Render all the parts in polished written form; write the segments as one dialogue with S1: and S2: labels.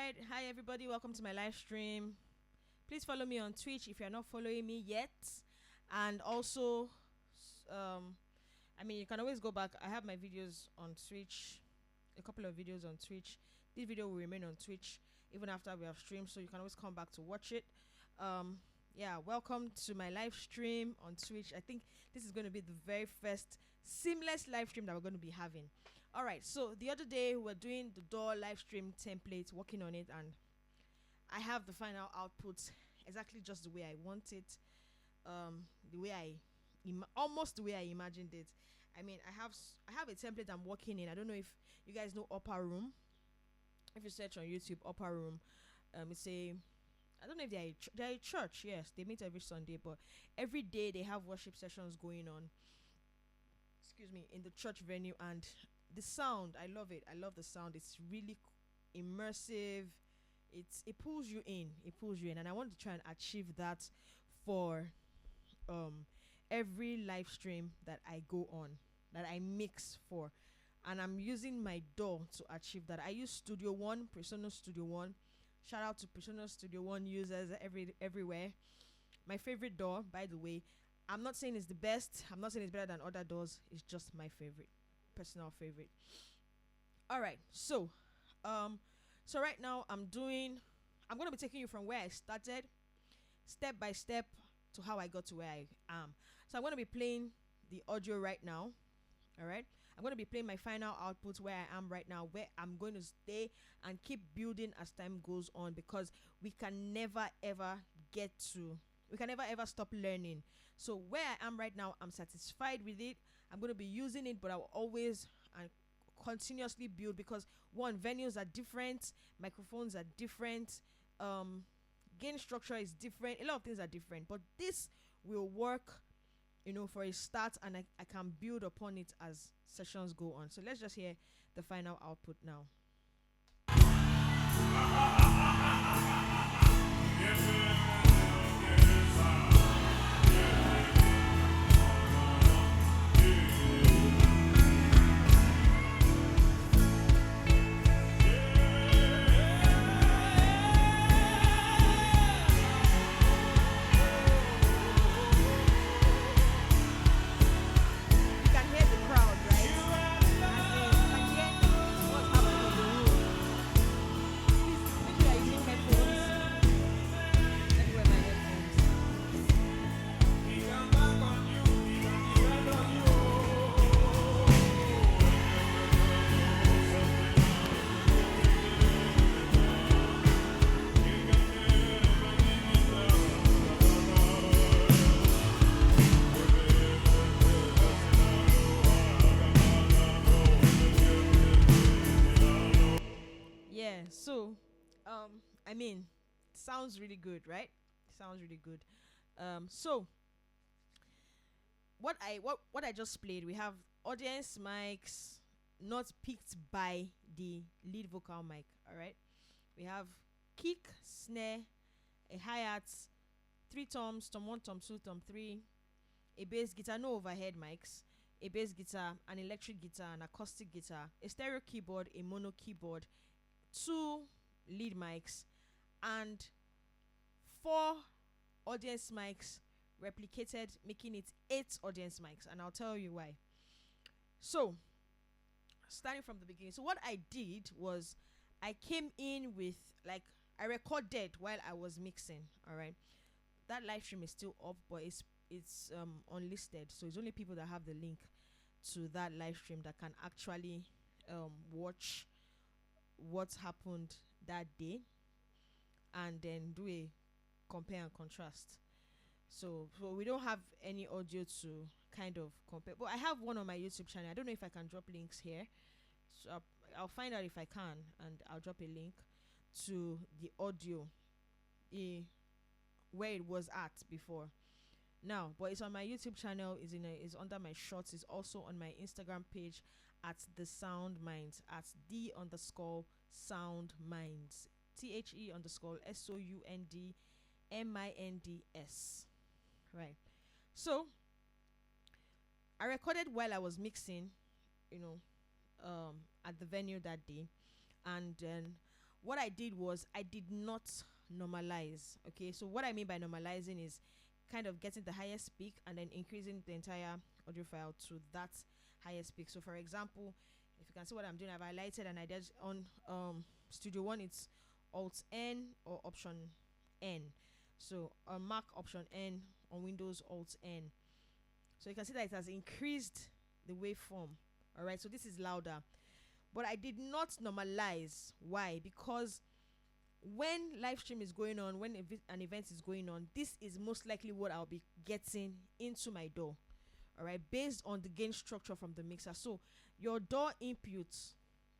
S1: right, hi everybody, welcome to my live stream. Please follow me on Twitch if you're not following me yet. And also, um, you can always go back. I have my videos on Twitch, a couple of videos on Twitch. This video will remain on Twitch even after we have streamed, so you can always come back to watch it. Um, yeah, welcome to my live stream on Twitch. I think this is going to be the very first seamless live stream that we're going to be having. All right, so the other day we were doing the door live stream template, working on it, and I have the final output exactly just the way I want it, the way almost the way I imagined it. I have a template I'm working in. I don't know if you guys know Upper Room. If you search on YouTube, Upper Room, it's a I don't know if they're a church. Yes, they meet every Sunday, but every day they have worship sessions going on. Excuse me, in the church venue, and the sound, I love it. I love the sound. It's really immersive. It pulls you in. It pulls you in, and I want to try and achieve that for um every live stream that I go on, that I mix for, and I'm using my DAW to achieve that. I use Studio One, Persona Studio One. Shout out to Persona Studio One users everywhere. My favorite DAW, by the way. I'm not saying it's the best. I'm not saying it's better than other DAWs. It's just my favorite, personal favorite. All right, so right now I'm gonna be taking you from where I started, step by step, to how I got to where I am. So I'm gonna be playing the audio right now. All right, I'm gonna be playing my final output where I am right now, where I'm going to stay and keep building as time goes on, because we can never ever stop learning. So where I am right now, I'm satisfied with it. I'm going to be using it, but I will always and continuously build, because one, venues are different, microphones are different, gain structure is different, a lot of things are different, but this will work, for a start, and I can build upon it as sessions go on. So let's just hear the final output now. So, sounds really good, right? Sounds really good. So what I just played, we have audience mics not picked by the lead vocal mic. All right, we have kick, snare, a hi-hat, three toms, tom 1, tom 2, tom 3, a bass guitar, no overhead mics, a bass guitar, an electric guitar, an acoustic guitar, a stereo keyboard, a mono keyboard, 2 lead mics, and 4 audience mics replicated, making it 8 audience mics, and I'll tell you why. So, starting from the beginning, so what I did was I came in with, like, I recorded while I was mixing. All right, that live stream is still up, but it's unlisted, so it's only people that have the link to that live stream that can actually watch what happened that day and then do a compare and contrast. So we don't have any audio to kind of compare, but I have one on my YouTube channel. I don't know if I can drop links here, so I'll find out if I can, and I'll drop a link to the audio where it was at before now. But it's on my YouTube channel, is under my shorts, is also on my Instagram page at the Sound Minds, at the _ Sound Minds, THE_SOUNDMINDS. Right. So I recorded while I was mixing, at the venue that day, and then what I did was I did not normalize. Okay, so what I mean by normalizing is kind of getting the highest peak and then increasing the entire audio file to that highest peak. So for example, if you can see what I'm doing, I've highlighted and I did on Studio One, it's Alt N or Option N. So on Mac, Option N, on Windows, Alt N. So you can see that it has increased the waveform. All right, so this is louder, but I did not normalize. Why? Because when live stream is going on, when an event is going on, this is most likely what I'll be getting into my DAW. All right, based on the gain structure from the mixer. So your DAW input,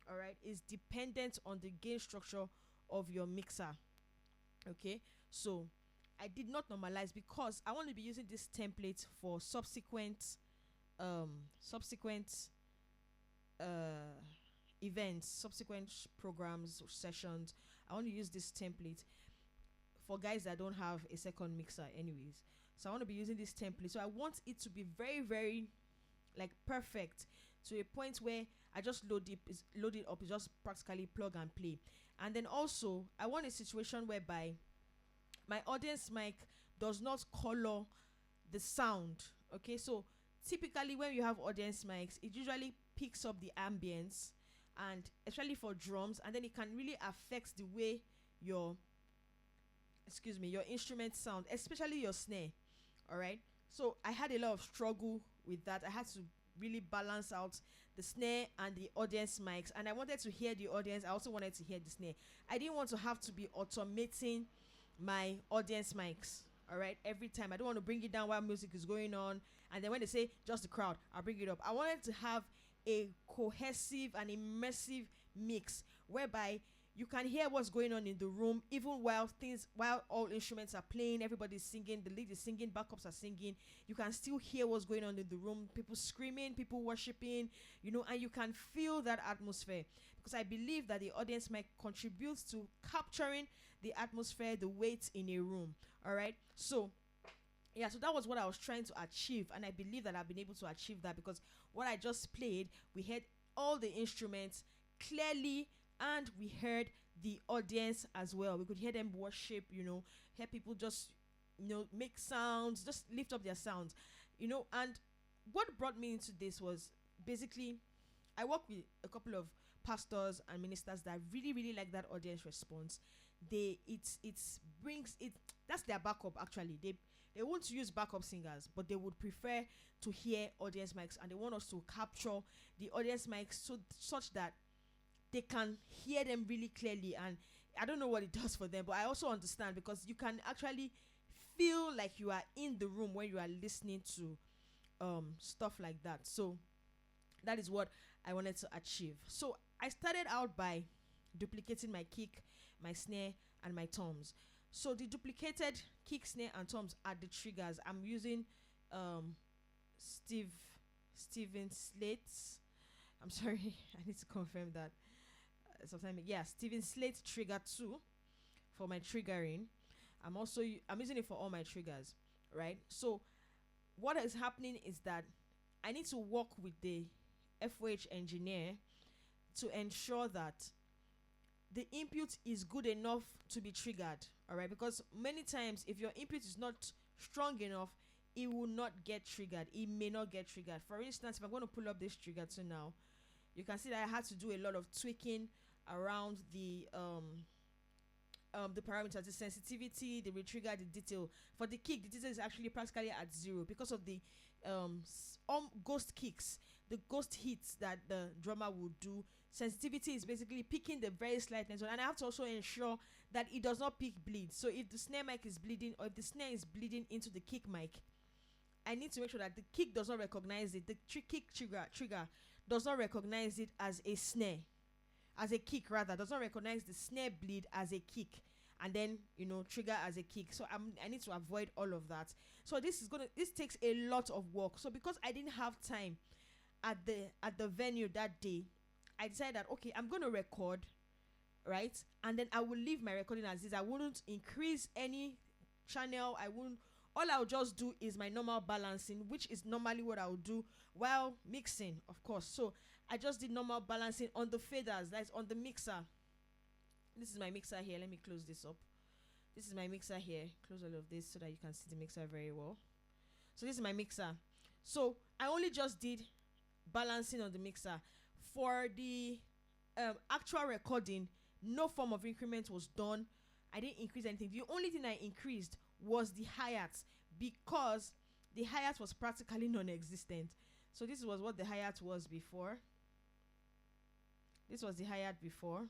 S1: all right, is dependent on the gain structure of your mixer. Okay, so I did not normalize because I want to be using this template for subsequent events, subsequent programs or sessions. I want to use this template for guys that don't have a second mixer anyways. So I want to be using this template. So I want it to be very, very like perfect to a point where I just load it up. It's just practically plug and play. And then also I want a situation whereby my audience mic does not color the sound. Okay, so typically when you have audience mics, it usually picks up the ambience, and especially for drums, and then it can really affect the way your instrument sound, especially your snare. All right, so I had a lot of struggle with that. I had to really balance out the snare and the audience mics, and I wanted to hear the audience. I also wanted to hear the snare. I didn't want to have to be automating my audience mics. All right, every time I don't want to bring it down while music is going on, and then when they say just the crowd, I'll bring it up. I wanted to have a cohesive and immersive mix whereby you can hear what's going on in the room, even while all instruments are playing, everybody's singing, the lead is singing, backups are singing. You can still hear what's going on in the room, people screaming, people worshiping, and you can feel that atmosphere, because I believe that the audience might contribute to capturing the atmosphere, the weight in a room. All right, so yeah, so that was what I was trying to achieve, and I believe that I've been able to achieve that, because what I just played, we heard all the instruments clearly, and we heard the audience as well. We could hear them worship, hear people just make sounds, just lift up their sounds, and what brought me into this was basically I work with a couple of pastors and ministers that really, really like that audience response. That's their backup. Actually, they won't use backup singers, but they would prefer to hear audience mics, and they want us to capture the audience mics such that they can hear them really clearly. And I don't know what it does for them, but I also understand, because you can actually feel like you are in the room when you are listening to stuff like that. So that is what I wanted to achieve. So I started out by duplicating my kick, my snare, and my toms. So the duplicated kick, snare, and toms are the triggers. I'm using Steven Slate's. I'm sorry, I need to confirm that. Steven Slate Trigger 2 for my triggering. I'm using it for all my triggers, right? So what is happening is that I need to work with the FOH engineer to ensure that the input is good enough to be triggered. All right, because many times if your input is not strong enough, it will not get triggered. It may not get triggered. For instance, if I'm going to pull up this trigger to now, you can see that I had to do a lot of tweaking around the parameters, the sensitivity, the retrigger, the detail. For the kick, the detail is actually practically at 0 because of the ghost kicks, the ghost hits that the drummer will do. Sensitivity is basically picking the very slightness, and I have to also ensure that it does not pick bleed. So if the snare mic is bleeding, or if the snare is bleeding into the kick mic, I need to make sure that the kick does not recognize it. The kick trigger does not recognize it as a snare, as a kick rather, does not recognize the snare bleed as a kick, and then trigger as a kick. So I need to avoid all of that. So this takes a lot of work. So because I didn't have time at the venue that day, I decided that okay, I'm going to record, right, and then I will leave my recording as is. I wouldn't increase any channel. All I'll just do is my normal balancing, which is normally what I'll do while mixing, of course. So I just did normal balancing on the faders, that's on the mixer. This is my mixer here. Let me close this up. This is my mixer here. Close all of this so that you can see the mixer very well. So this is my mixer. So I only just did balancing on the mixer. For the actual recording, no form of increment was done. I didn't increase anything. The only thing I increased was the hi-hats, because the hi-hat was practically non-existent. So this was what the hi-hat was before. This was the hi-hat before,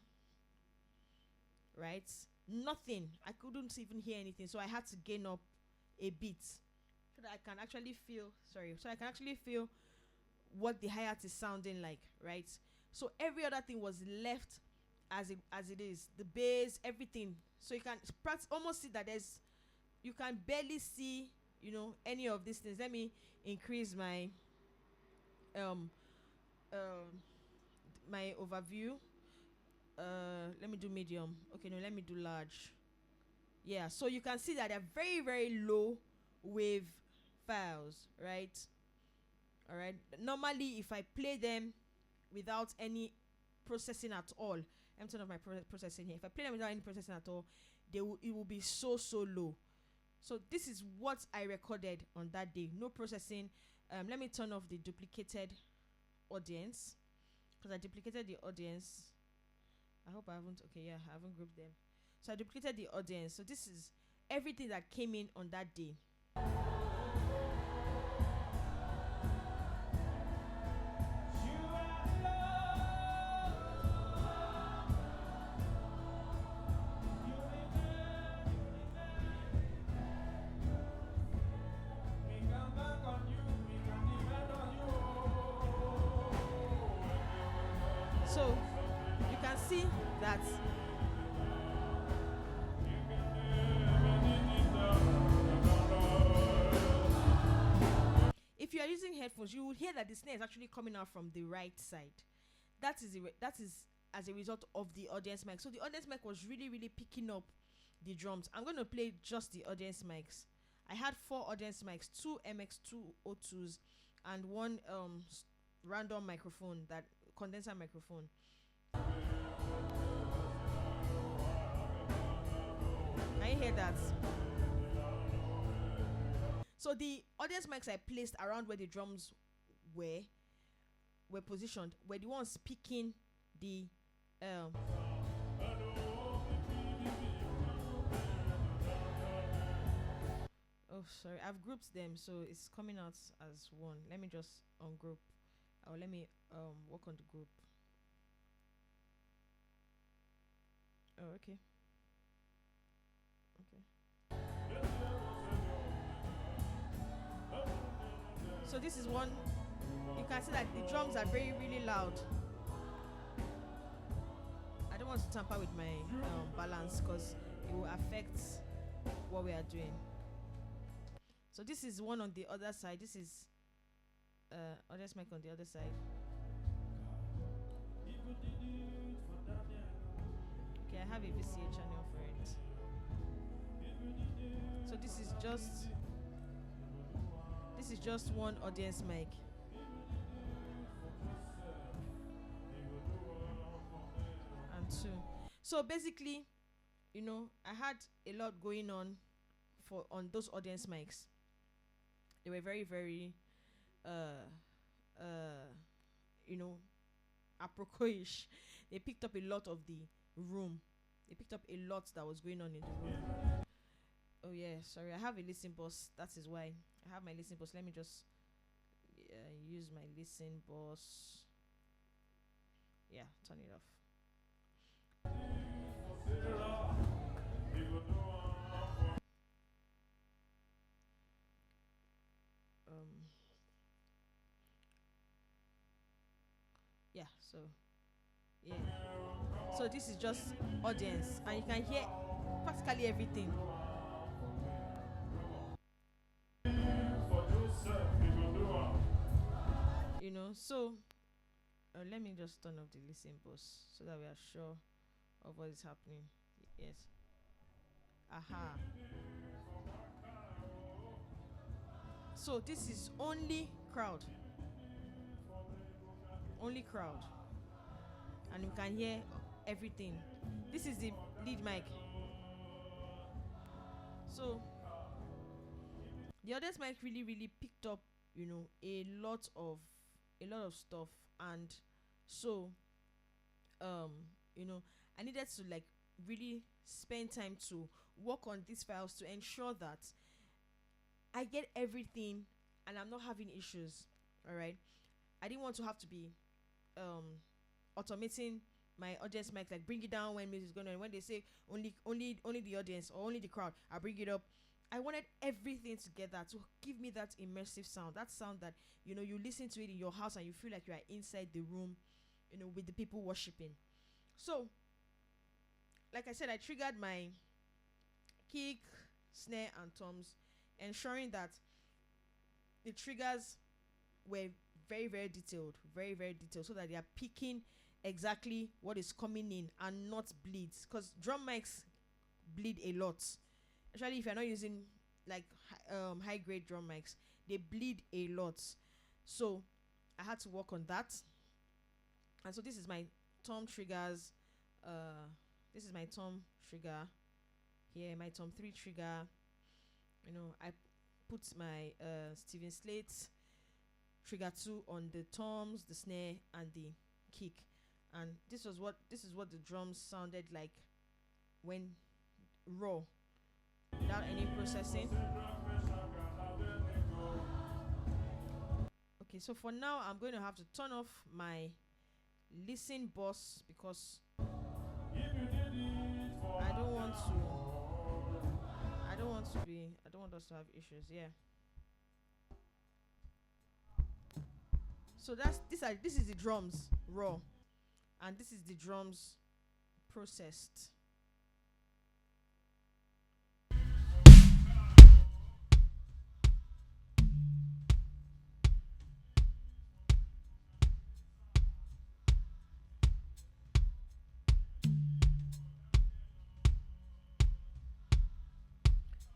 S1: right? Nothing. I couldn't even hear anything, so I had to gain up a bit so that I can actually feel, what the hi-hat is sounding like, right? So every other thing was left as it is, the bass, everything. So you can almost see that you can barely see, any of these things. Let me increase my my overview. Let me do medium. Okay, no, let me do large. Yeah, so you can see that they're very, very low wave files, right? All right. Normally, if I play them without any processing at all, I'm turning off my processing here. If I play them without any processing at all, it will be so low. So this is what I recorded on that day. No processing. Let me turn off the duplicated audience, because I duplicated the audience. I hope I haven't. Okay, yeah, I haven't grouped them. So I duplicated the audience. So this is everything that came in on that day. So you can see that if you are using headphones, you will hear that the snare is actually coming out from the right side. That is as a result of the audience mic. So the audience mic was really picking up the drums. I'm going to play just the audience mics. I had 4 audience mics, 2 MX202s and 1 random microphone, that condenser microphone. Can you hear that? So the audience mics I placed around where the drums were positioned were the ones picking the oh, sorry, I've grouped them, so it's coming out as one. Let me just ungroup, or let me work on the group. Oh, okay. So this is one. You can see that the drums are really loud. I don't want to tamper with my balance, because it will affect what we are doing. So this is one on the other side. This is audience mic on the other side. Okay, I have a VCA channel for it. So this is just one audience mic. And 2. So basically, I had a lot going on on those audience mics. They were very apropos-ish. They picked up a lot of the room. They picked up a lot that was going on in the room. Oh yeah, sorry, I have a listen bus. That is why I have my listen bus. Let me just use my listen bus. Yeah, turn it off. Yeah, so this is just audience, and you can hear practically everything. So let me just turn off the listen bus so that we are sure of what is happening. Yes. Aha. So this is only crowd, and you can hear everything. This is the lead mic. So the audience mic really picked up, a lot of stuff. And so um I needed to like really spend time to work on these files to ensure that I get everything and I'm not having issues. All right, I didn't want to have to be automating my audience mic, like bring it down when music is going on. When they say only the audience or only the crowd, I bring it up. I wanted everything together to give me that immersive sound, that sound that you listen to it in your house and you feel like you are inside the room, with the people worshiping. So, like I said, I triggered my kick, snare, and toms, ensuring that the triggers were very detailed, very detailed, so that they are picking exactly what is coming in and not bleeds. Because drum mics bleed a lot, especially if you're not using like high grade drum mics. They bleed a lot. So I had to work on that. And so this is my tom triggers. This is my tom trigger here, my tom 3 trigger. I put my Steven Slate trigger 2 on the toms, the snare, and the kick. And this is what the drums sounded like when raw, without any processing. Okay, so for now I'm going to have to turn off my listen bus because I don't want us to have issues. Yeah. So this is the drums raw, and this is the drums processed.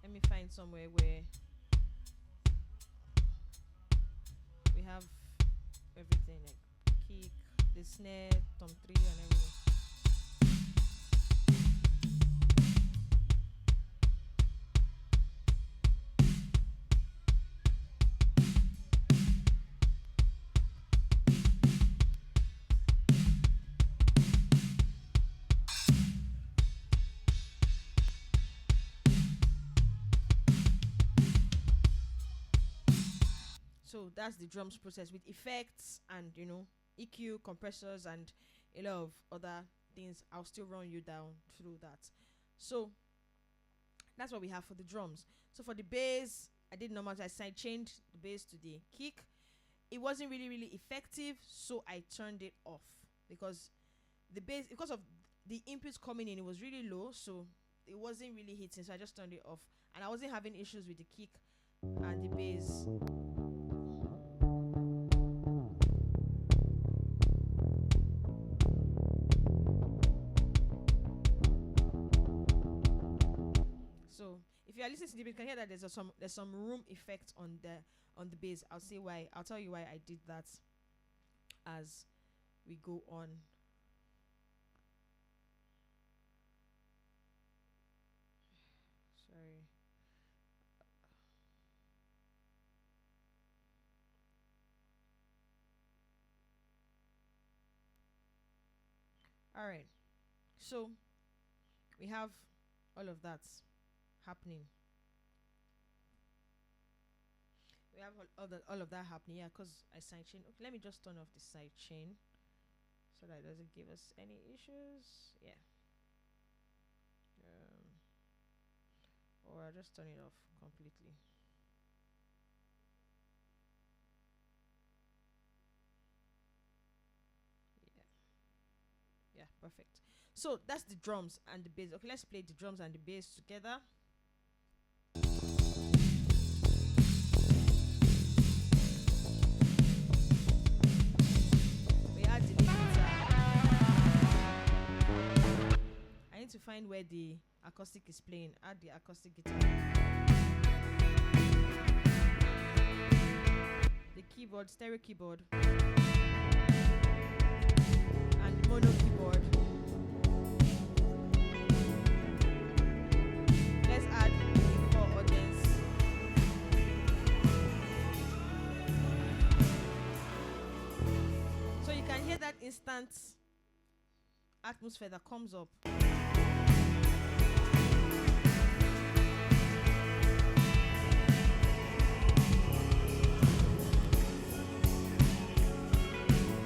S1: Let me find somewhere where we have everything, like kick, the snare, tom 3, and everything. So that's the drums process with effects and EQ, compressors, and a lot of other things. I'll still run you down through that. So that's what we have for the drums. So for the bass, I did normal. I side chained the bass to the kick. It wasn't really effective, so I turned it off because the bass, because of the inputs coming in, it was really low, so it wasn't really hitting. So I just turned it off, and I wasn't having issues with the kick and the bass. So if you are listening to the beat, you can hear that there's some room effect on the bass. I'll tell you why I did that as we go on. Sorry. All right. So we have all of that happening. We have all of that happening. Yeah, because I side chain. Okay, let me just turn off the side chain so that it doesn't give us any issues. Yeah. Or I'll just turn it off completely. Yeah, perfect. So that's the drums and the bass. Okay, let's play the drums and the bass together. We add the lead guitar. I need to find where the acoustic is playing. Add the acoustic guitar. The keyboard, stereo keyboard, and mono keyboard. constant atmosphere that comes up.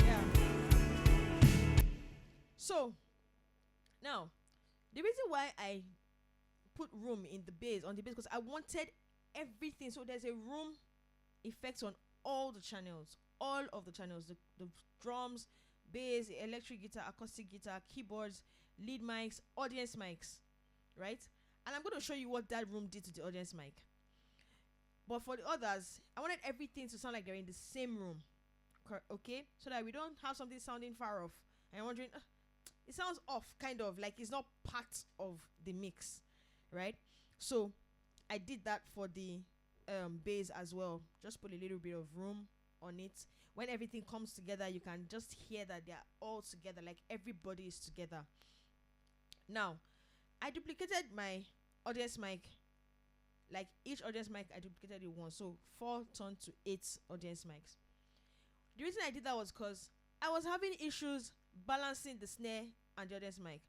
S1: Yeah. So now the reason why I put room in the bass on the bass, because I wanted everything. So there's a room effects on all the channels, all of the channels, the drums, bass, electric guitar, acoustic guitar, keyboards, lead mics, audience mics, right? And I'm going to show you what that room did to the audience mic. But for the others, I wanted everything to sound like they're in the same room, okay? So that we don't have something sounding far off and you're wondering, it sounds off, kind of like it's not part of the mix, right? So I did that for the bass as well. Just put a little bit of room on it. When everything comes together, you can just hear that they're all together, like everybody is together. Now I duplicated my audience mic, like each audience mic I duplicated it once, so 4 turned to 8 audience mics. The reason I did that was because I was having issues balancing the snare and the audience mic.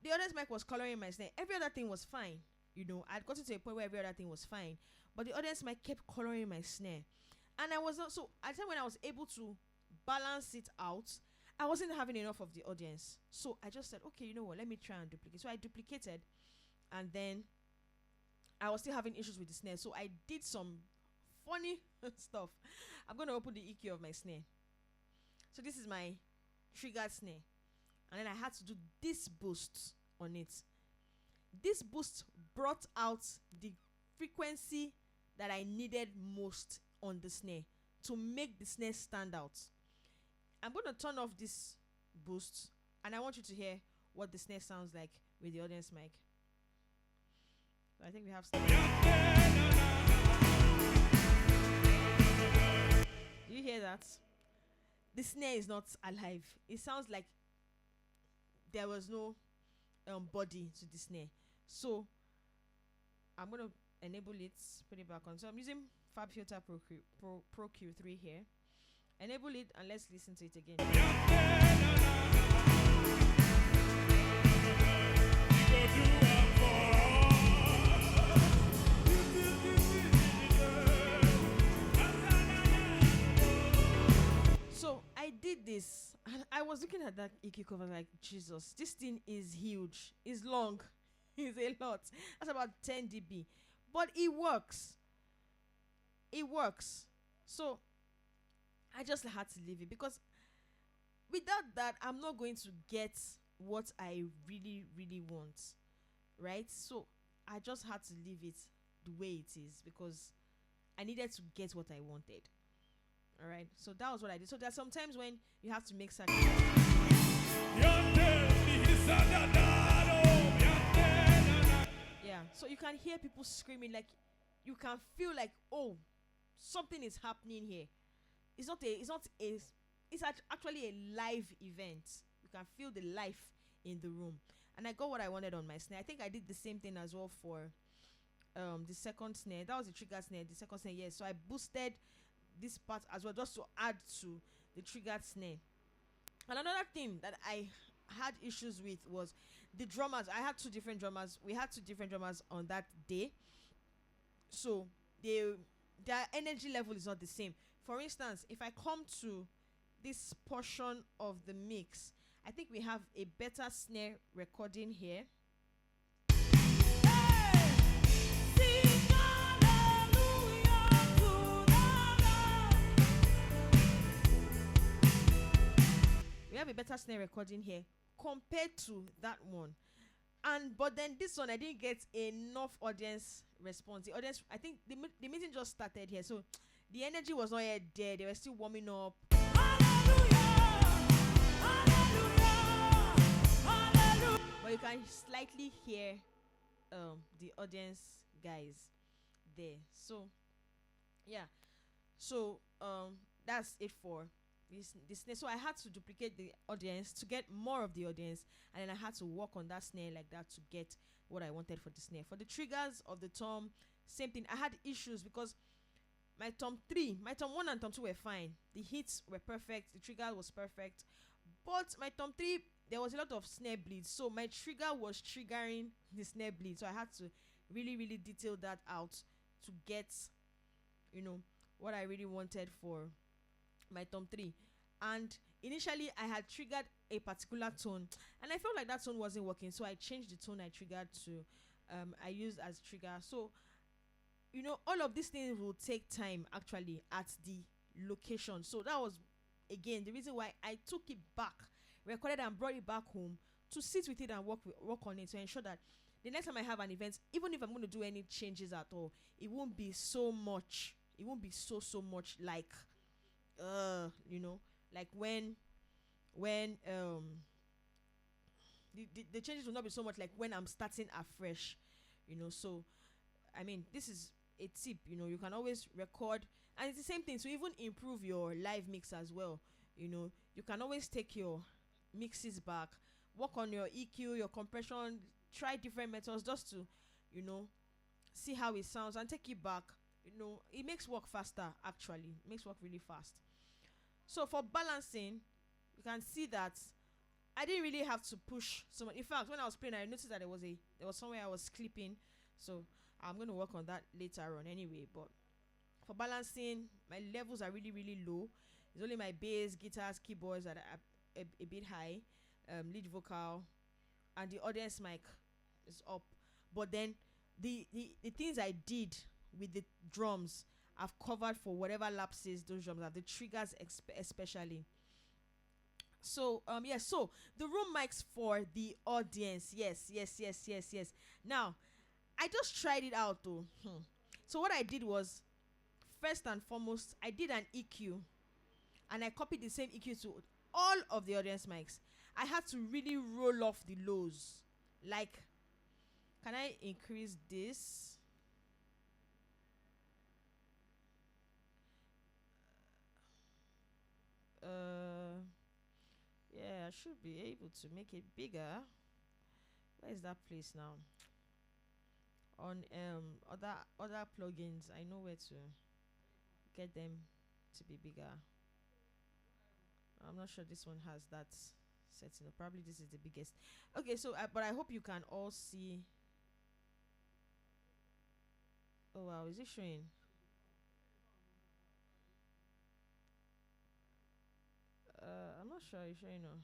S1: The audience mic was coloring my snare. Every other thing was fine. You know, I'd gotten to a point where every other thing was fine, but the audience mic kept coloring my snare. And I was not, so at the time when I was able to balance it out, I wasn't having enough of the audience. So I just said, okay, you know what, let me try and duplicate. So I duplicated, and then I was still having issues with the snare. So I did some funny stuff. I'm going to open the EQ of my snare. So this is my triggered snare. And then I had to do this boost on it. This boost brought out the frequency that I needed most on the snare to make the snare stand out. I'm going to turn off this boost, and I want you to hear what the snare sounds like with the audience mic. So I think we have Do you hear that? The snare is not alive. It sounds like there was no body to the snare. So I'm going to enable it, put it back on. So I'm using Fab Filter Pro Q3 here. Enable it, and let's listen to it again. So I did this, and I was looking at that EQ cover like, Jesus, this thing is huge, it's long, it's a lot. That's about 10 dB, but it works. It works. So I just had to leave it, because without that, I'm not going to get what I really, really want, right? So I just had to leave it the way it is, because I needed to get what I wanted. All right, so that was what I did. So there's sometimes when you have to make sacrifices. Yeah, so you can hear people screaming, like you can feel like, oh, something is happening here. It's actually a live event. You can feel the life in the room. And I got what I wanted on my snare. I think I did the same thing as well for the second snare. That was the trigger snare, the second snare, yes. So I boosted this part as well, just to add to the triggered snare. And another thing that I had issues with was the drummers. I had 2 different drummers. We had 2 different drummers on that day. So their energy level is not the same. For instance, if I come to this portion of the mix, I think we have a better snare recording here. We have a better snare recording here compared to that one. But then this one, I didn't get enough audience response. The audience, I think the meeting just started here, so the energy was not yet there. They were still warming up. Hallelujah, hallelujah, hallelujah. But you can slightly hear the audience guys there. So yeah, so that's it for this snare. So I had to duplicate the audience to get more of the audience, and then I had to work on that snare like that to get what I wanted for the snare. For the triggers of the tom, same thing. I had issues because my tom 1 and tom 2 were fine. The hits were perfect. The trigger was perfect. But my Tom 3, there was a lot of snare bleeds, so my trigger was triggering the snare bleed. So I had to really, really detail that out to get, you know, what I really wanted for my Tom 3. And initially, I had triggered a particular tone, and I felt like that tone wasn't working, so I changed the tone I triggered to, I used as trigger. So, all of these things will take time actually at the location. So that was again the reason why I took it back, recorded and brought it back home to sit with it and work on it to ensure that the next time I have an event, even if I'm going to do any changes at all, it won't be so much. It won't be so much like, like when the changes will not be so much like when I'm starting afresh, So, I mean, this is a tip. You can always record, and it's the same thing to even improve your live mix as well. You can always take your mixes back, work on your EQ, your compression, try different methods just to, see how it sounds and take it back. It makes work faster actually. It makes work really fast. So for balancing, you can see that I didn't really have to push so much. In fact, when I was playing, I noticed that there was somewhere I was clipping. So I'm going to work on that later on anyway. But for balancing, my levels are really, really low. It's only my bass, guitars, keyboards that are a bit high, lead vocal, and the audience mic is up. But then the things I did with the drums, I've covered for whatever lapses those drums have, the triggers especially. So so the room mics for the audience, yes. Now I just tried it out though. So what I did was, first and foremost, I did an EQ, and I copied the same EQ to all of the audience mics. I had to really roll off the lows. Like, can I increase this? Yeah, I should be able to make it bigger. Where is that place now? On other plugins, I know where to get them to be bigger. I'm not sure this one has that setting. Probably this is the biggest. Okay, so but I hope you can all see. Oh wow, is it showing? I'm not sure it's showing. No.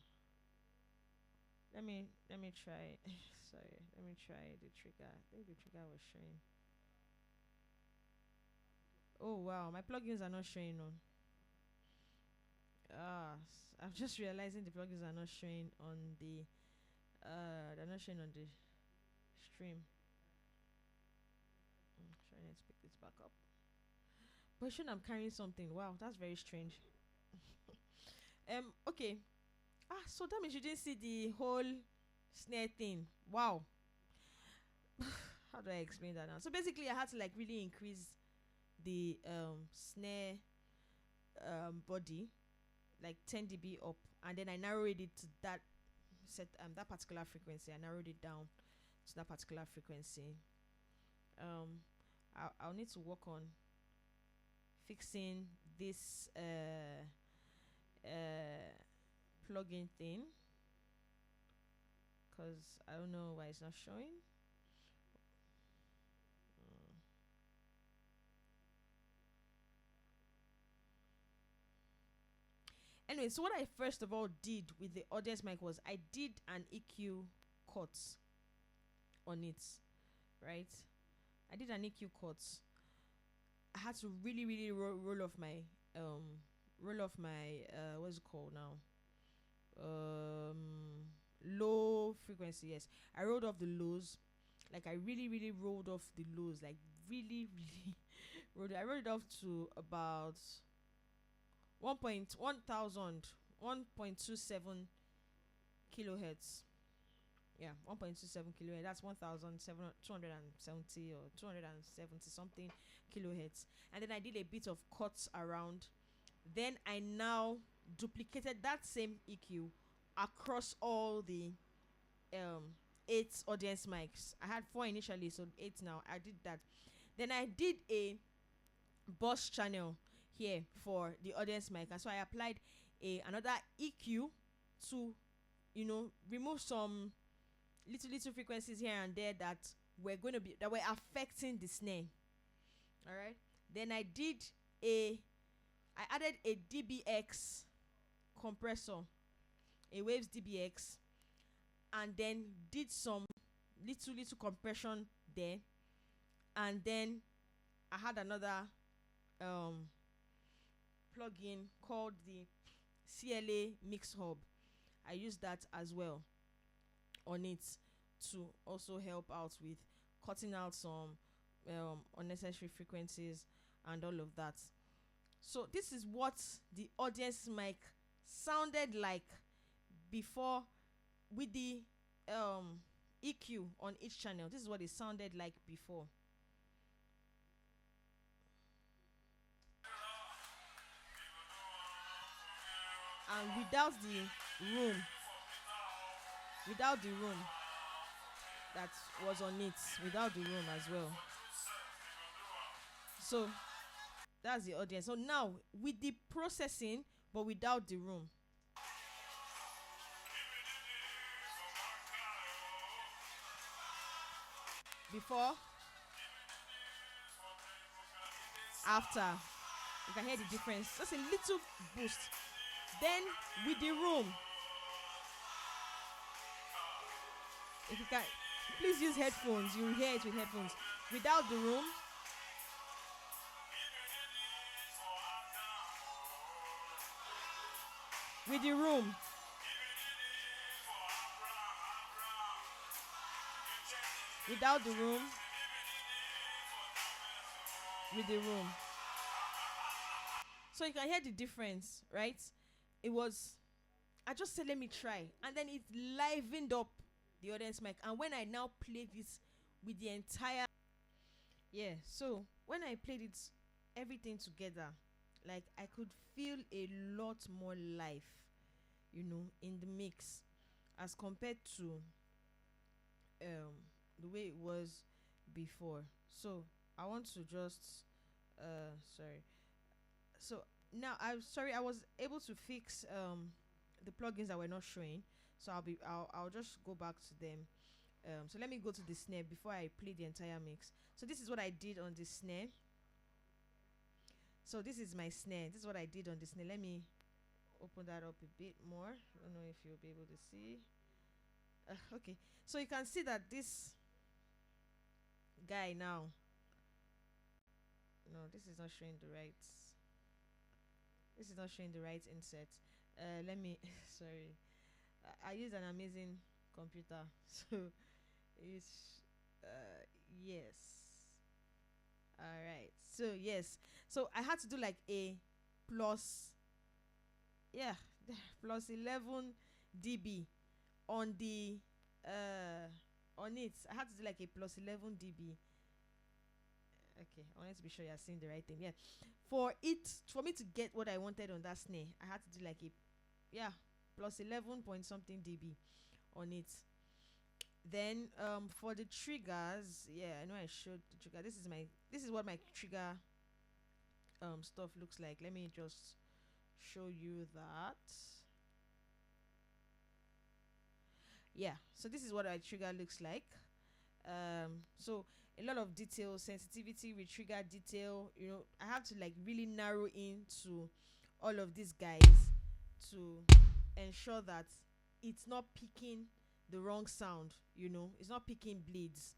S1: Let me try. Sorry, let me try the trigger. I think the trigger was showing. Oh wow, my plugins are not showing on. I'm just realizing the plugins are not showing on the they're not showing on the stream. I'm trying to pick this back up. But shouldn't I'm carrying something? Wow, that's very strange. Okay. So that means you didn't see the whole snare thing. Wow. How do I explain that now? So basically I had to like really increase the snare body like 10 dB up, and then I narrowed it to that that particular frequency. I narrowed it down to that particular frequency. I'll need to work on fixing this plugin thing, because I don't know why it's not showing. Anyway, so what I first of all did with the audience mic was I did an EQ cut on it, right? I did an EQ cut. I had to really, really roll off my what's it called now? Low frequency. Yes, I rolled off the lows. Like I really, really rolled off the lows. Like really, really rolled. I rolled it off to about 1.27 kilohertz. Yeah, 1.27 kilohertz. That's 1,270 or 270 something kilohertz. And then I did a bit of cuts around. Then I now duplicated that same EQ across all the 8 audience mics. I had 4 initially, so 8 now. I did that. Then I did a bus channel here for the audience mic, and so I applied another EQ to, you know, remove some little frequencies here and there that were affecting the snare. All right. Then I added a DBX compressor, a Waves DBX, and then did some little compression there, and then I had another plugin called the CLA Mix Hub. I used that as well on it to also help out with cutting out some unnecessary frequencies and all of that. So this is what the audience mic sounded like before, with the EQ on each channel. This is what it sounded like before. And without the room that was on it, without the room as well. So that's the audience. So now with the processing but without the room. Before, after, you can hear the difference. Just a little boost. Then with the room, if you can, please use headphones. You'll hear it with headphones. Without the room, with the room, without the room, with the room. So you can hear the difference, right? I just said let me try, and then it livened up the audience mic. And when I now played it with the entire, so when I played it everything together, like I could feel a lot more life, you know, in the mix as compared to the way it was before. So I want to just sorry. So now I was able to fix the plugins that were not showing. So I'll just go back to them. So let me go to the snare before I play the entire mix. So this is what I did on the snare. So this is my snare. This is what I did on the snare. Let me open that up a bit more. I don't know if you'll be able to see. Okay. So you can see that this guy now. No, this is not showing the right. This is not showing the right insert. Let me. Sorry. I use an amazing computer. So it's yes. All right. So yes. So I had to do like a plus, plus 11 dB on the on it. I had to do like a plus 11 dB. Okay, I wanted to be sure you're seeing the right thing. Yeah, for me to get what I wanted on that snare, I had to do like a plus 11 point something dB on it. Then for the triggers, I know I showed the trigger. This is what my trigger stuff looks like. Let me just show you that. So this is what our trigger looks like. So a lot of detail, sensitivity with trigger detail. You know, I have to like really narrow into all of these guys to ensure that it's not picking the wrong sound. You know, it's not picking bleeds.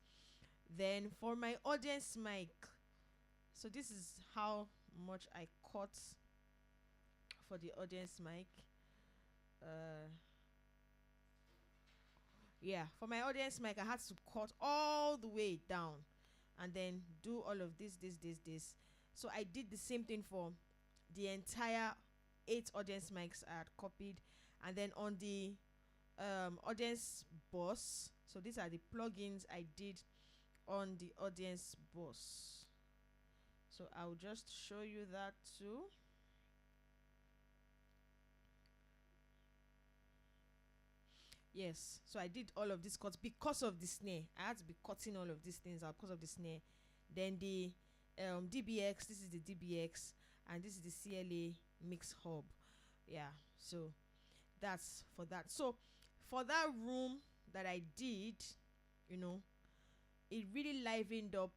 S1: Then for my audience mic, so this is how much I cut for the audience mic. For my audience mic, I had to cut all the way down and then do all of this. So I did the same thing for the entire 8 audience mics I had copied. And then on the audience bus, so these are the plugins I did on the audience bus. So I'll just show you that too. Yes, so I did all of these cuts because of the snare. I had to be cutting all of these things out because of the snare. Then the DBX, this is the DBX, and this is the CLA Mix Hub. So That's for that. So for that room that I did, you know, it really livened up,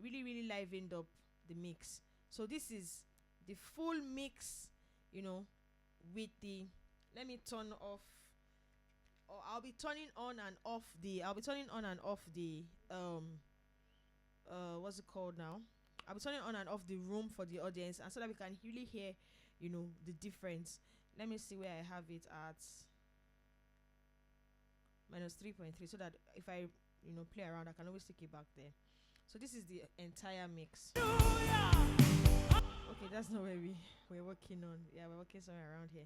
S1: really livened up the mix. So this is the full mix, you know, with the, let me turn off, or I'll be turning on and off the, what's it called now? I'll be turning on and off the room for the audience, and so that we can really hear, you know, the difference. Let me see where I have it at. -3.3, so that if I, you know, play around, I can always take it back there. So this is the entire mix. Okay, that's not where we're working on. Yeah, we're working somewhere around here.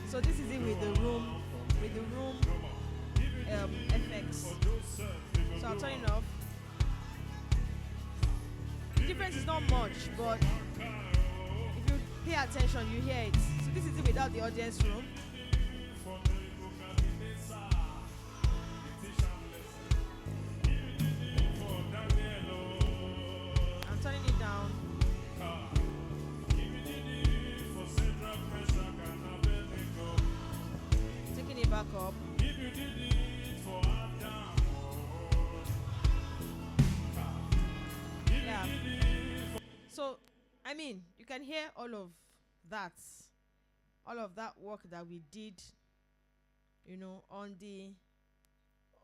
S1: So this is it with the room FX. So I'll turn it off. The difference is not much, but if you pay attention, you hear it. So this is it without the audience room. I'm turning it down. Taking it back up. Yeah. So, I mean, you can hear all of that work that we did, you know, on the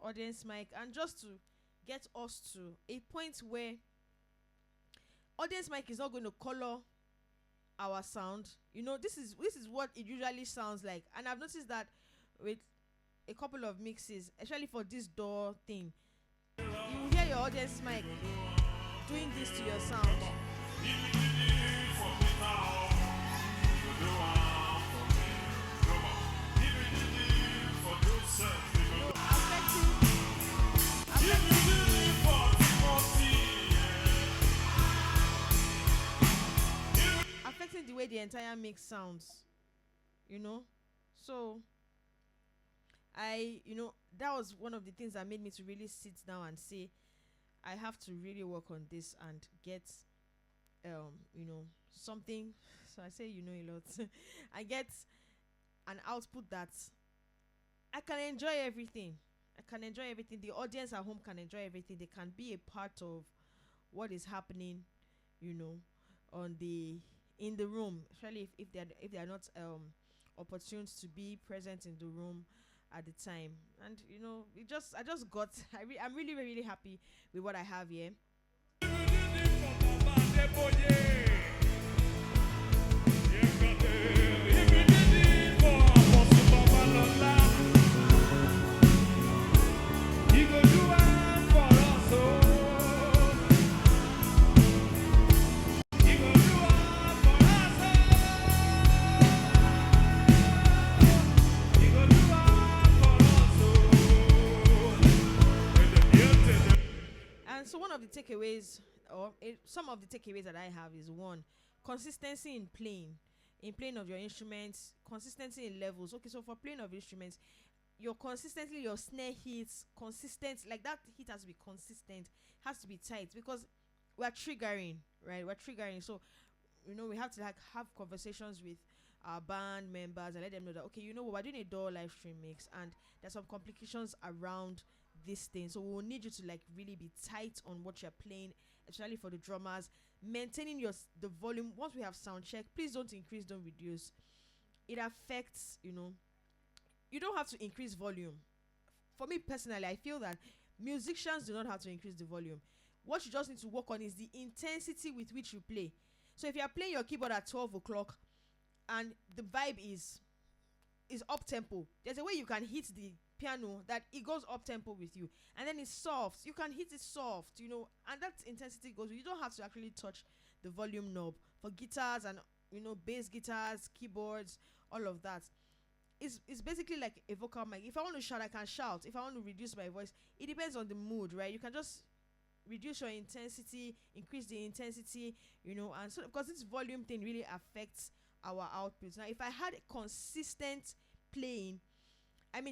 S1: audience mic, and just to get us to a point where audience mic is not going to color our sound. You know, this is what it usually sounds like, and I've noticed that with a couple of mixes, especially for this door thing, you hear your audience mic doing this to your sound. Affecting the way the entire mix sounds, you know. So that was one of the things that made me to really sit down and say, I have to really work on this and get something. So I say a lot. I get an output that I can enjoy everything. The audience at home can enjoy everything. They can be a part of what is happening, in the room, especially if they are not opportune to be present in the room at the time. And I'm really, really happy with what I have here. So one of the takeaways, some of the takeaways that I have is, one, consistency in playing of your instruments, consistency in levels. Okay, so for playing of instruments, your snare hits consistent, like that hit has to be consistent, has to be tight, because we're triggering, right? So we have to have conversations with our band members and let them know that, okay, we're doing a DAW live stream mix, and there's some complications around this thing, so we'll need you to really be tight on what you're playing, especially for the drummers, maintaining the volume. Once we have sound check, please don't increase, don't reduce. It affects, you don't have to increase volume. For me personally, I feel that musicians do not have to increase the volume. What you just need to work on is the intensity with which you play. So if you are playing your keyboard at 12 o'clock and the vibe is up tempo, there's a way you can hit the piano that it goes up tempo with you, and then it's soft. You can hit it soft, and that intensity goes. You don't have to actually touch the volume knob for guitars and bass guitars, keyboards, all of that. It's basically like a vocal mic. If I want to shout, I can shout. If I want to reduce my voice, it depends on the mood, right? You can just reduce your intensity, increase the intensity, and so, because this volume thing really affects our outputs. Now, if I had a consistent playing,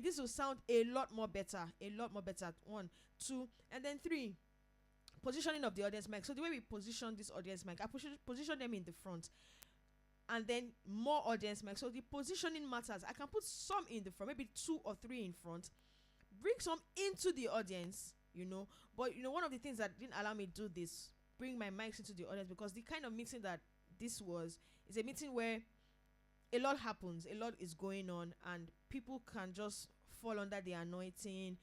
S1: this will sound a lot more better. 1, 2, and then 3. positioning of the audience mic. So the way we position this audience mic, I position them in the front, and then more audience mic. So the positioning matters. I can put some in the front, maybe 2 or 3 in front, bring some into the audience, But one of the things that didn't allow me to do this, bring my mics into the audience, because the kind of meeting that this was is a meeting where a lot happens, a lot is going on, and people can just fall under the anointing.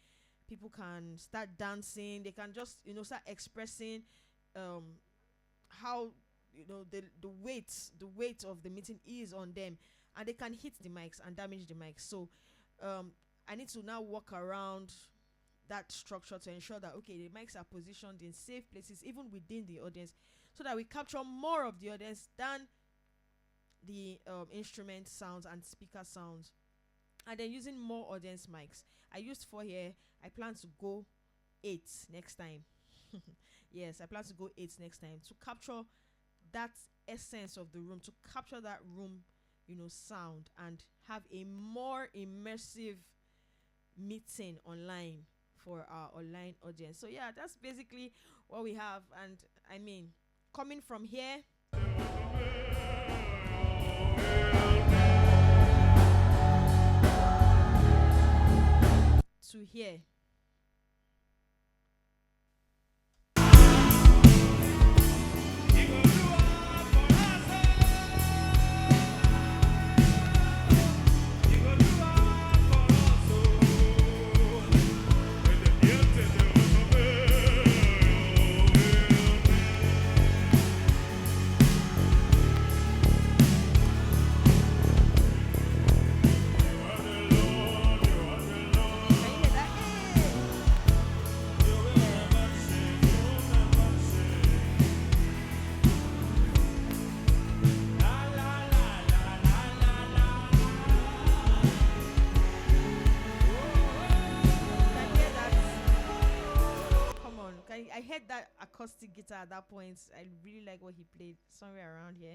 S1: People can start dancing. They can just start expressing how the weight of the meeting is on them, and they can hit the mics and damage the mics. So I need to now walk around that structure to ensure that the mics are positioned in safe places, even within the audience, so that we capture more of the audience than the instrument sounds and speaker sounds. And then using more audience mics. I used 4 here. I plan to go 8 next time. Yes, I plan to go 8 next time to capture that essence of the room, to capture that room, sound, and have a more immersive meeting online for our online audience. So yeah, that's basically what we have. And I mean, coming from here to here, I heard that acoustic guitar at that point. I really like what he played somewhere around here.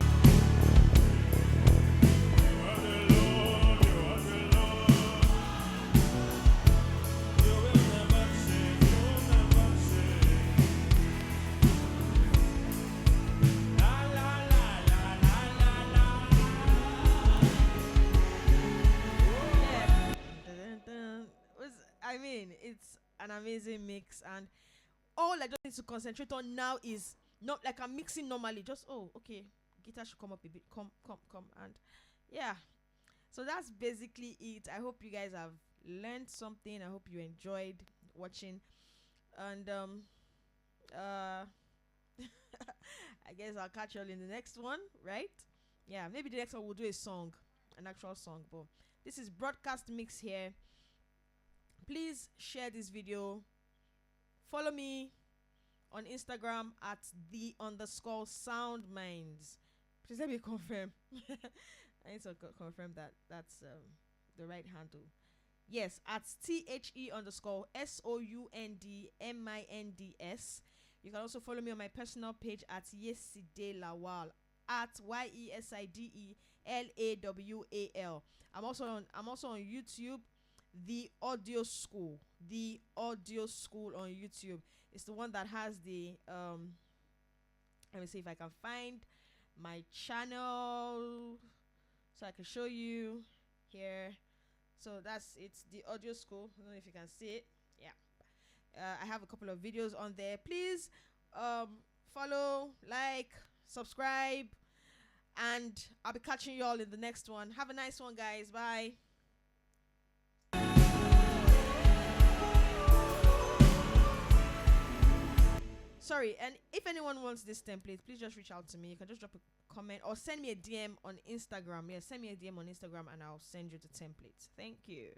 S1: I mean, it's an amazing mix, and all I just need to concentrate on now is not like I'm mixing normally. Just guitar should come up a bit, come, and yeah. So that's basically it. I hope you guys have learned something. I hope you enjoyed watching, and I guess I'll catch you all in the next one, right? Yeah, maybe the next one we'll do a song, an actual song. But this is Broadcast Mix here. Please share this video. Follow me on Instagram at @the_soundminds. Please let me confirm. I need to confirm that that's the right handle. Yes, at THE_SOUNDMINDS. You can also follow me on my personal page at Yesideh Lawal at YESIDELAWAL. I'm also on YouTube. The Audio School on YouTube. It's the one that has the let me see if I can find my channel so I can show you here. So it's the Audio School. I don't know if you can see it. Yeah. I have a couple of videos on there. Please follow, like, subscribe, and I'll be catching you all in the next one. Have a nice one, guys. Bye. Sorry, and if anyone wants this template, please just reach out to me. You can just drop a comment or send me a DM on Instagram. Yeah, send me a DM on Instagram and I'll send you the template. Thank you.